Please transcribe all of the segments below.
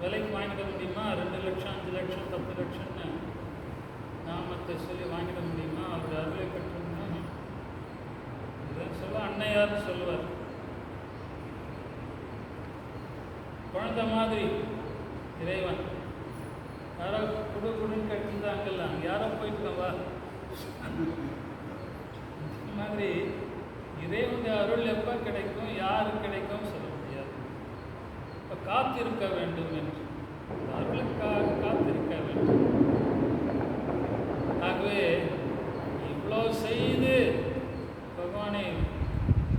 விலைக்கு வாங்கிட முடியுமா? 2 லட்சம் 5 லட்சம் 10 லட்சம்னு நாமத்தை சொல்லி வாங்கிட முடியுமா? அவர் அருளை பெற்றோம்னா இதை சொல்ல அன்னையார் சொல்லுவார். குழந்தை மாதிரி இறைவன் யாரோ குடுன்னு கேட்டிருந்தாங்கல்ல, அங்கே யாரோ போயிட்டு வா. இந்த மாதிரி இறைவனுடைய அருள் எப்போ கிடைக்கும், யாருக்கு கிடைக்கும் சொல்ல முடியாது. இப்போ காத்திருக்க வேண்டும் என்று அருளுக்காக காத்திருக்க வேண்டும். ஆகவே இவ்வளோ செய்து பகவானை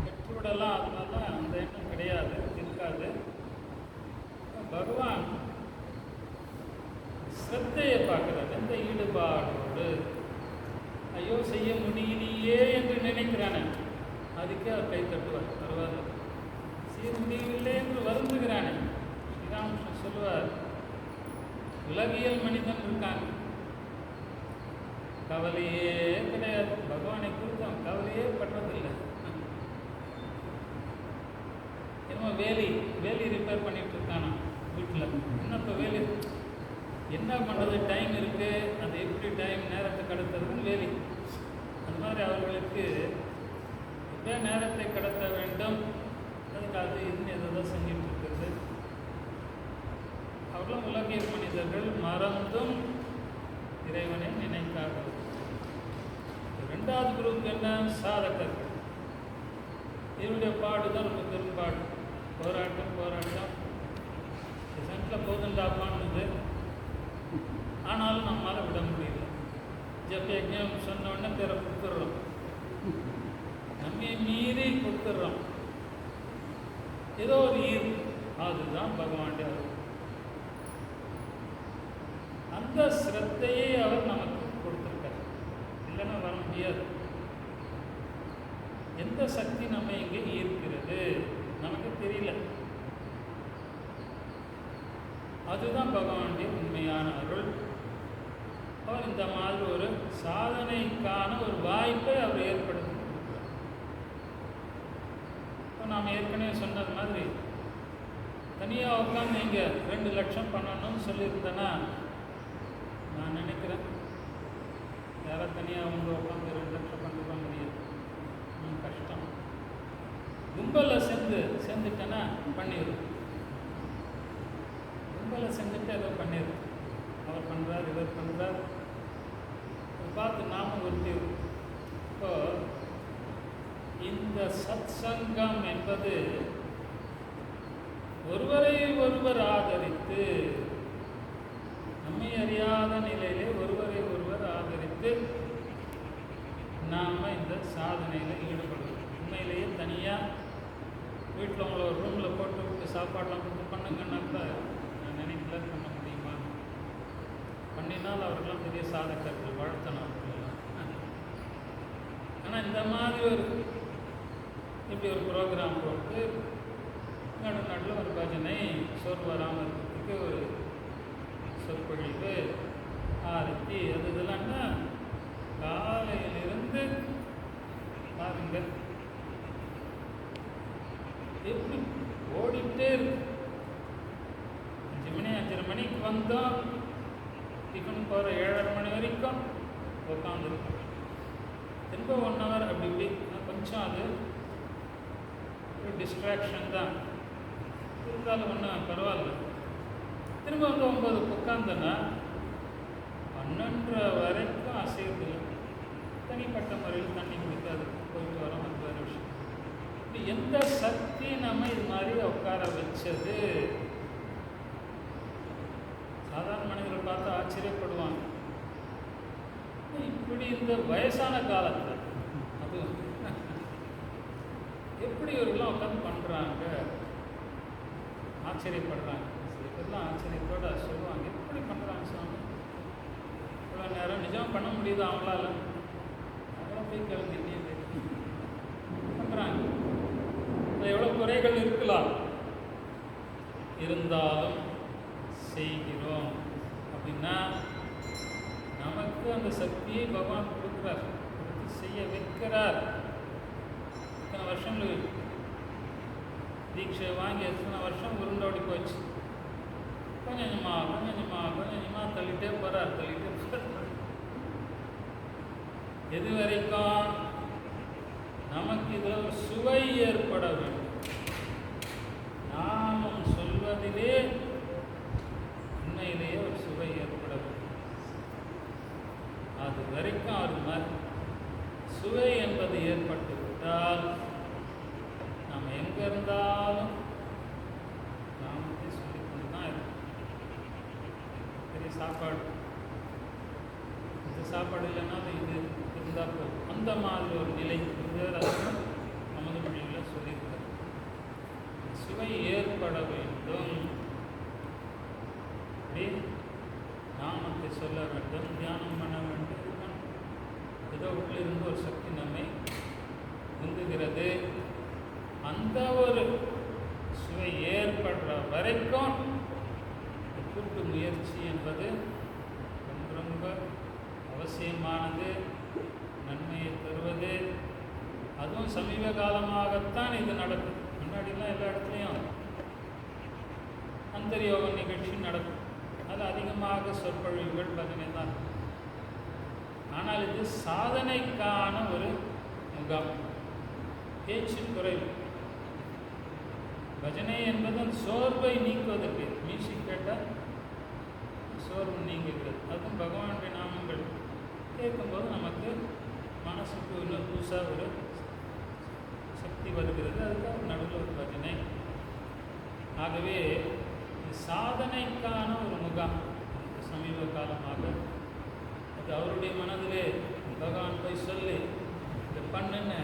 பெற்றுவிடலாம், அதனால அந்த எண்ணம் கிடையாது, இருக்காது. பகவான் ஸ்ரத்தையை பார்க்குறார். எந்த ஈடுபாடோடு ஐயோ செய்ய முடியலையே என்று நினைக்கிறானே அதுக்கே அவர் கை தட்டுவார். பரவாயில்ல, செய்ய முடியவில்லை என்று வருந்துகிறானே. ஸ்ரீராமகிருஷ்ணன் சொல்லுவார், உலகியல் மனிதன் இருக்காங்க, கவலையே கிடையாது. பகவானை குறித்து அவன் கவலையே படுறதில்லை. என்னமோ வேலி ரிப்பேர் பண்ணிட்டு இருக்கானா வீட்டில். என்னப்போ வேலி என்ன பண்ணுறது, டைம் இருக்குது, அது எப்படி டைம் நேரத்தை கடத்துறதுன்னு வேலி. அந்த மாதிரி அவர்களுக்கு எப்போ நேரத்தை கடத்த வேண்டும், அதுக்கு அது இதுன்னு எதோ செஞ்சுட்டு இருக்கிறது. அவர்களும் உலகியல் மனிதர்கள், மறந்தும் இறைவனை நினைக்கார்கள். ரெண்டாவது குரூப் என்ன? சாதகர்கள். இவருடைய பாடுதான் ரொம்ப பெரும்பாடு. போராட்டம் சென்ட்டில் போதுண்டாப்பான்னு, ஆனாலும் நம்மளால் விட முடியல. ஜப்யஜம் சொன்ன உடனே பேரை கொடுத்துட்றோம், நம்மை மீறி கொடுத்துட்றோம். ஏதோ ஒரு ஈர்ப்பு, அதுதான் பகவானுடைய அருள். அந்த ஸ்ரத்தையை அவர் நமக்கு கொடுத்துருக்கார், இல்லைன்னா வர முடியாது. எந்த சக்தி நம்ம இங்கே ஈர்க்கிறது நமக்கு தெரியல. அதுதான் பகவானுடைய உண்மையான அருள். அவர் இந்த மாதிரி ஒரு சாதனைக்கான ஒரு வாய்ப்பை அவர் ஏற்படுத்தி கொடுக்கிறார். இப்போ நாம் ஏற்கனவே சொன்னது மாதிரி தனியாக உட்காந்து நீங்கள் 2 லட்சம் பண்ணணும்னு சொல்லியிருந்தேன்னா நான் நினைக்கிறேன் யாரோ தனியாக அவங்க உட்காந்து 2 லட்சம் பண்ணிருக்க முடியாது, கஷ்டம். கும்பலில் சேர்ந்துட்டேன்னா பண்ணிடும். கும்பலில் செஞ்சுட்டு ஏதோ பண்ணிடும். அவர் பண்ணுறார், இவர் பண்ணுறார், பார்த்து நாமும் ஒருத்தி. இப்போ இந்த சத் சங்கம் என்பது ஒருவரை ஒருவர் ஆதரித்து, நம்மை அறியாத நிலையிலே ஒருவரை ஒருவர் ஆதரித்து நாம் இந்த சாதனையில் ஈடுபடுவோம். உண்மையிலேயே தனியாக வீட்டில் உங்களை ஒரு ரூமில் போட்டு விட்டு சாப்பாடெலாம் கொடுத்து பண்ணுங்கன்னாக்கா நான் நினைக்கல பண்ண முடியுமா? பண்ணினால் அவர்களெலாம் பெரிய சாதகர்கள், வாழ்த்தணும் அவர்களெல்லாம். ஆனால் இந்த மாதிரி இப்படி ஒரு ப்ரோக்ராம் போட்டு நடுநாட்டில் ஒரு பஜனை, சோறு வராமல் இருக்கிறதுக்கு ஒரு சொற்பொழிவு, ஆரத்தி, அது இதெல்லாம்னா காலையிலிருந்து பாருங்க எப்படி ஓடிக்கிட்டே இருக்கு. 5 மணிக்கு வந்தோம், டிஃபன் போகிற 7:30 மணி வரைக்கும் உட்காந்துருக்கோம். திரும்ப 1 ஹவர் அப்படி இப்படி கொஞ்சம் அது ஒரு டிஸ்ட்ராக்ஷன் தான், இருந்தாலும் ஒன்றும் பரவாயில்ல. திரும்ப வந்து 9 உட்காந்தோன்னா 12 வரைக்கும் அசைவதில்லை. தனிப்பட்ட முறையில் தண்ணி குடிக்காது, போயிட்டு வரோம், அது வேறு விஷயம். இப்போ எந்த சக்தி நம்ம இது மாதிரி உட்கார வச்சது? சாதாரண மனிதர்கள் பார்த்து ஆச்சரியப்படுவாங்க, இப்படி இந்த வயசான காலத்தில் அது எப்படி இவர்கள்லாம் உட்காந்து பண்ணுறாங்க, ஆச்சரியப்படுறாங்க. சில பேர்லாம் ஆச்சரியத்தோடு சொல்லுவாங்க, எப்படி பண்ணுறாங்க சாமி, இவ்வளோ நேரம் நிஜம் பண்ண முடியுது அவங்களால? அதெல்லாம் போய் கேள்வி பண்ணுறாங்க. எவ்வளோ குறைகள் இருக்கலாம், இருந்தாலும் செய்கிறோம். அப்படின்னா நமக்கு அந்த சக்தியை பகவான் கொடுக்குறார், கொடுத்து செய்ய வைக்கிறார். இத்தனை வருஷங்கள் தீட்சை வாங்கி எத்தனை வருஷம் உருண்டோடி போச்சு. இப்போ கொஞ்சம் கொஞ்சமாக தள்ளிட்டே போகிறார். எது வரைக்கும்? நமக்கு இதில் ஒரு சுவை ஏற்பட வேண்டும். நாமும் சொல்வதிலே உண்மையிலேயே ஒரு சுவை ஏற்பட வேண்டும். அது வரைக்கும் அவர் சுவை என்பது ஏற்பட்டு விட்டால் நாம் எங்கே இருந்தாலும் நாமத்தை சொல்லிக்கொண்டு தான் இருக்கும். பெரிய சாப்பாடு, இந்த சாப்பாடு இல்லைன்னா இது இருந்தால் போதும், அந்த மாதிரி ஒரு நிலை நமது மொழியில் சொல்லியிருக்கார். சுவை ஏற்பட வேண்டும். நாமத்தை சொல்ல வேண்டும், தியானம் பண்ண வேண்டும். ஏதோ உள்ளிருந்து ஒரு சக்தி நம்மை உந்துகிறது. அந்த ஒரு சுவை ஏற்படுற வரைக்கும் கூட்டு முயற்சி என்பது ரொம்ப ரொம்ப அவசியமானது, நன்மையை தருவது. அதுவும் சமீப காலமாகத்தான் இது நடக்கும். முன்னாடிலாம் எல்லா இடத்துலையும் அந்தர்யோக நிகழ்ச்சி நடக்கும். அது அதிகமாக சொற்பொழிவுகள் பகிர்ந்து தான். ஆனால் இது சாதனைக்கான ஒரு முகாம். பேச்சு குறைவு. பஜனை என்பது அந்த சோர்வை நீக்குவதற்கு. மியூசிக் கேட்டால் சோர்வு நீங்குகிறது. அதுவும் பகவானுடைய நாமங்கள் கேட்கும்போது நமக்கு மனசுக்கு இன்னும் புதுசாக ஒரு சக்தி வருகிறது. அதுக்காக நடுவில் ஒரு பஜனை. ஆகவே சாதனைக்கான ஒரு முகாம் சமீப காலமாக. அது அவருடைய மனதிலே பகவான் போய் சொல்லி இதை பண்ணுன்னு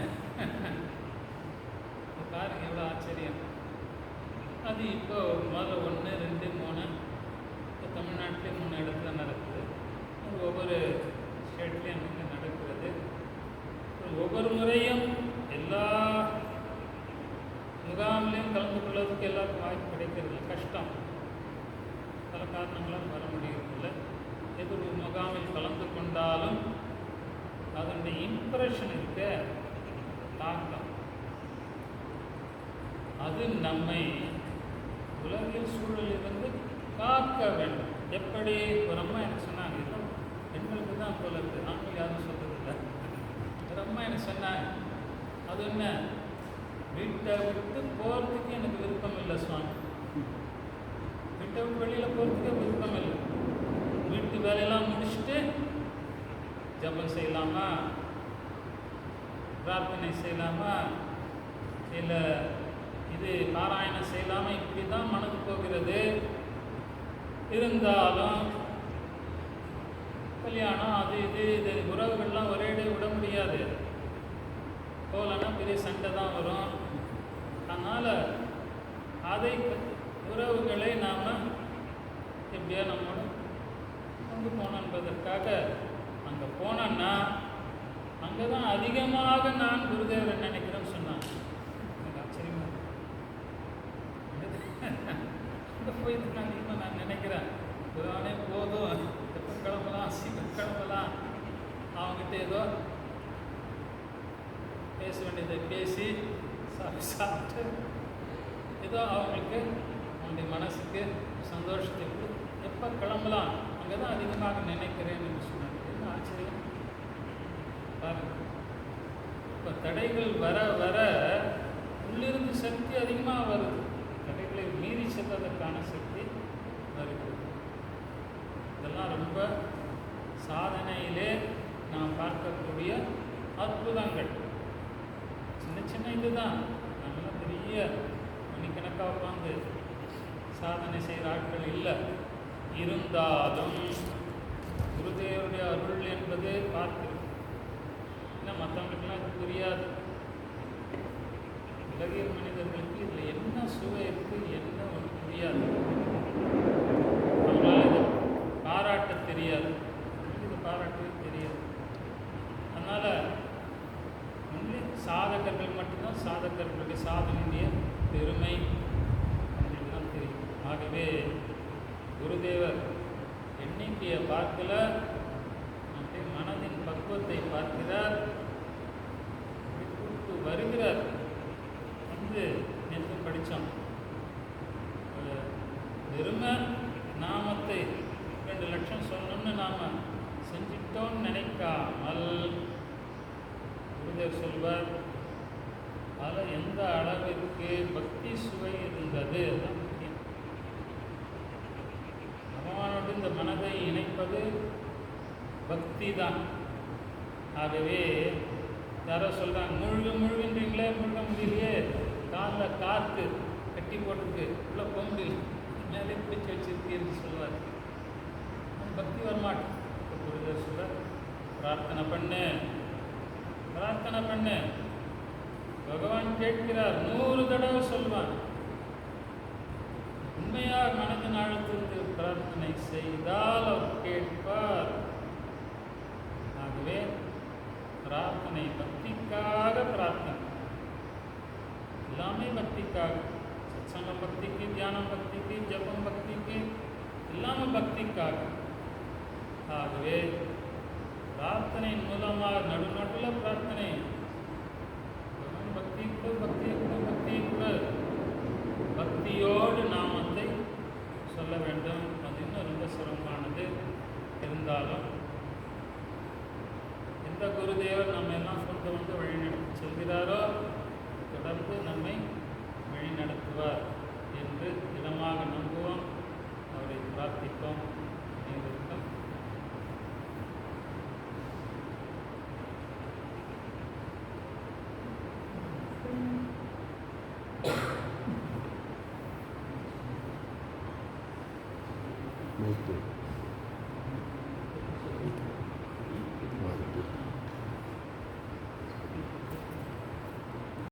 பாருங்க, எவ்வளோ ஆச்சரியம். அது இப்போ முதல்ல 1, 2, 3 இப்போ தமிழ்நாட்டிலே 3 இடத்துல நடக்குது. அது ஒவ்வொரு ஸ்டேட்லேயும் அங்கே நடக்கிறது. ஒவ்வொரு முறையும் எல்லா முகாம்லேயும் கலந்து கொள்வதற்கு எல்லாருக்கும் வாய்ப்பு கிடைக்கிறது கஷ்டம். பல காரணங்களால் வர முடியறதில்லை. எது ஒரு முகாமில் கலந்து கொண்டாலும் அதனுடைய இம்ப்ரெஷன் இருக்க தாக்கம், அது நம்மை உலகில் சூழலிலிருந்து காக்க வேண்டும். எப்படி? ஒரு அம்மா எனக்கு சொன்னாங்க, இல்லை பெண்களுக்கு தான் போல இருக்குது, ஆண்கள் யாரும் சொல்கிறதில்லை. ஒரு அம்மா எனக்கு சொன்னாங்க, அது என்ன, வீட்டை விட்டு போகிறதுக்கு எனக்கு விருப்பம் இல்லை சுவாமி. வீட்டை விட்டு வெளியில் போகிறதுக்கே விருப்பம் இல்லை. வீட்டு வேலையெல்லாம் முடிச்சுட்டு ஜபம் செய்யலாமா, பிரார்த்தனை செய்யலாமா, இல்லை இது பாராயணம் செய்யலாமா, இப்படி தான் மனது போகிறது. இருந்தாலும் கல்யாணம் அது இது உறவுகள்லாம் ஒரேடே விட முடியாது. போகலன்னா பெரிய சண்டை தான் வரும். அதனால் அதை உறவுகளை நாம் எப்படியா நம்மோட கொண்டு போனோம் என்பதற்காக அங்கே போனோன்னா அங்கே தான் அதிகமாக நான் குருதேவரை நினைக்கிறேன்னு சொன்னாங்க. எனக்கு ஆச்சரியமாக அங்கே போய் தான் அதிகமாக நான் நினைக்கிறேன். குருவானே போதும், எப்போ கிளம்பலாம், சீக்கிரம் கிளம்பலாம், அவங்ககிட்ட ஏதோ பேச வேண்டியதை பேசி சாப்பிட்டு ஏதோ அவங்களுக்கு அவங்களுடைய மனசுக்கு சந்தோஷத்தை எப்போ கிளம்பலாம், அங்கே தான் அதிகமாக நினைக்கிறேன்னு சொன்னாங்க. என்ன ஆச்சரியம் பாருங்க. இப்போ தடைகள் வர வர உள்ளிருந்து சக்தி அதிகமாக வருது. தடைகளை மீறி செல்வதற்கான சக்தி வருது. இதெல்லாம் ரொம்ப சாதனையிலே நாம் பார்க்கக்கூடிய அற்புதங்கள். சின்ன சின்ன இது தான். நம்மளாம் பெரிய மணிக்கணக்காக உட்காந்து சாதனை செய்கிற ஆட்கள் இல்லை. இருந்தாலும் குருதேவருடைய அருள் என்பது பார்க்கிறோம். இல்லை மற்றவங்களுக்கெல்லாம் இது புரியாது. உலகியல் மனிதர்களுக்கு இதில் என்ன சுவை இருக்குது, என்ன ஒன்று புரியாது. அவங்களால இதை பாராட்ட தெரியாது, இது பாராட்டவே தெரியாது. அதனால் ஒன்லி சாதகர்கள் மட்டும்தான் சாதகர்களுடைய சாதனையுடைய பெருமை அவங்களுக்கு தான் தெரியும். ஆகவே குருதேவர் எண்ணிக்கையை பார்க்கல, அப்படியே மனதின் பக்குவத்தை பார்க்கிறார். கூட்டு வருகிறார். வந்து நேற்று படித்தோம், வெறுமை லட்சம் சொல்லணும்னு நாம் செஞ்சிட்டோன்னு நினைக்காமல் குருதேவ் சொல்வார், அதில் எந்த அளவிற்கு பக்தி சுவை இருந்தது அதுதான் முக்கியம். பகவானோடு இந்த மனதை இணைப்பது பக்தி தான். ஆகவே யாரோ சொல்கிறாங்க, முழுகின்றீங்களே, முழுக முடியலையே, காலில் காற்று கட்டி போட்டுருக்கு, உள்ளே போக முடியல, மேலே பிடிச்சி வச்சிருக்கேன்னு சொல்லுவார். பக்தி வரமாட்டேன். குருதேவ் சொல்ல, பிரார்த்தனை பண்ணு, பிரார்த்தனை பண்ணு. பகவான் கேட்கிறார், 100 தடவை சொல்வான். உண்மையாக மனதின் ஆழத்திற்கு பிரார்த்தனை செய்தால் அவர் கேட்பார். ஆகவே பிரார்த்தனை பக்திக்காக, பிரார்த்தனை எல்லாமே பக்திக்காக. சத்சங்க பக்திக்கு, தியானம் பக்திக்கு, ஜபம் பக்திக்கு, எல்லாமே பக்திக்காக. ஆகவே பிரார்த்தனையின் மூலமாக நடுநடுவில் பிரார்த்தனை, பக்தி கொடு, பக்தியை கொடு, பக்தியை